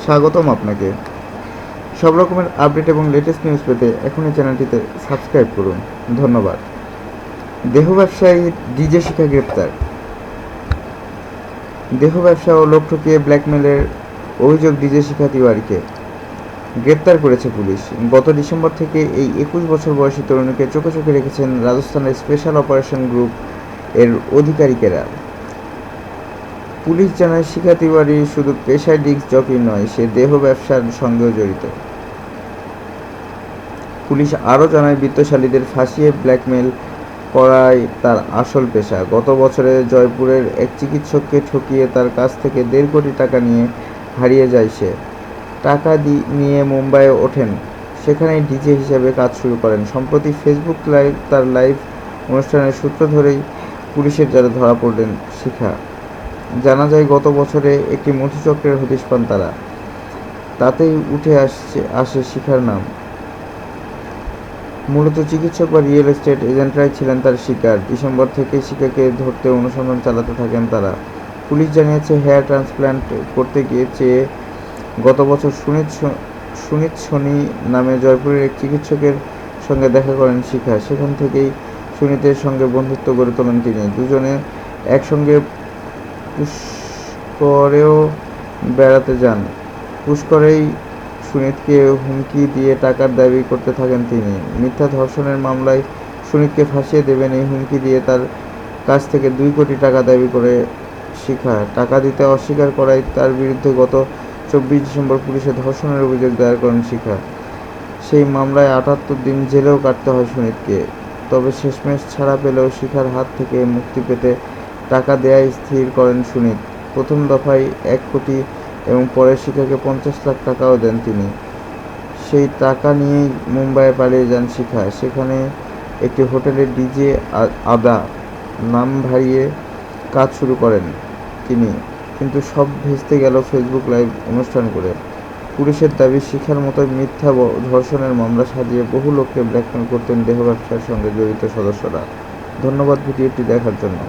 স্বাগতম আপনাকে। সব রকমের আপডেট এবং লেটেস্ট নিউজ পেতে এখনই চ্যানেলটিতে সাবস্ক্রাইব করুন। ধন্যবাদ। দেহ ব্যবসায়ী ডিজে শিখা গ্রেপ্তার। দেহ ব্যবসা ও লোক ঠকিয়ে ব্ল্যাকমেলের অভিযোগ ডিজে শিখা তিওয়ারিকে গ্রেপ্তার করেছে পুলিশ। গত ডিসেম্বর থেকে এই 21 বছর বয়সী তরুণীকে চোখে চোখে রেখেছেন রাজস্থানের স্পেশাল অপারেশন গ্রুপ এর আধিকারিকেরা। পুলিশ জানায়, শিখা তিওয়ারি শুধু পেশায় ডিস্ক জকি নয়, সে দেহ ব্যবসার সঙ্গেও জড়িত। পুলিশ আরও জানায়, বিত্তশালীদের ফাঁসিয়ে ব্ল্যাকমেল করাই তার আসল পেশা। গত বছরে জয়পুরের এক চিকিৎসককে ঠকিয়ে তার কাছ থেকে 1.5 কোটি টাকা নিয়ে হারিয়ে যায় সে। টাকা নিয়ে মুম্বাইয়ে ওঠেন, সেখানেই ডিজে হিসেবে কাজ শুরু করেন। সম্প্রতি ফেসবুক তার লাইভ অনুষ্ঠানের সূত্র ধরেই পুলিশের জালে ধরা পড়লেন শিখা। জানা যায়, গত বছরে একটি মধুচক্রের হদিশ পান তারা। তাতেই উঠে আসে শিখার নাম। মূলত চিকিৎসক বা রিয়েল এস্টেট এজেন্টরাই ছিলেন তার শিকার। ডিসেম্বর থেকেই শিখাকে ধরতে অনুসন্ধান চালাতে থাকেন তারা। পুলিশ জানিয়েছে, হেয়ার ট্রান্সপ্ল্যান্ট করতে চেয়ে গত বছর সুনীত সোনি নামে জয়পুরের এক চিকিৎসকের সঙ্গে দেখা করেন শিখা। সেখান থেকেই সুনীতের সঙ্গে বন্ধুত্ব গড়ে তোলেন তিনি। দুজনে একসঙ্গে পুষ্করেও বেড়াতে যান। পুষ্করেই সুনীতকে হুমকি দিয়ে টাকার দাবি করতে থাকেন তিনি। মিথ্যা ধর্ষণের মামলায় সুনীতকে ফাঁসিয়ে দেবেন এই হুমকি দিয়ে তার কাছ থেকে 2 কোটি টাকা দাবি করে শিখা। টাকা দিতে অস্বীকার করায় তার বিরুদ্ধে গত 24 ডিসেম্বর পুলিশে ধর্ষণের অভিযোগ দায়ের করেন শিখা। সেই মামলায় 78 দিন জেলেও কাটতে হয় সুনীতকে। তবে শেষমেশ ছাড়া পেলেও শিখার হাত থেকে মুক্তি পেতে টাকা দেয়াই স্থির করেন সুনীত। প্রথম দফায় 1 কোটি এবং পরে শিখাকে 50 লাখ টাকাও দেন তিনি। সেই টাকা নিয়েই মুম্বাইয়ে পালিয়ে যান শিখা। সেখানে একটি হোটেলে ডিজে আদা নাম ভাড়িয়ে কাজ শুরু করেন তিনি। কিন্তু সব ভেস্তে গেল ফেসবুক লাইভ অনুষ্ঠান করে। পুলিশের দাবি, শিখার মতোই মিথ্যা ধর্ষণের মামলা সাজিয়ে বহু লোককে ব্ল্যাকমেল করতেন দেহ ব্যবসার সঙ্গে জড়িত সদস্যরা। ধন্যবাদ ভিডিওটি দেখার জন্য।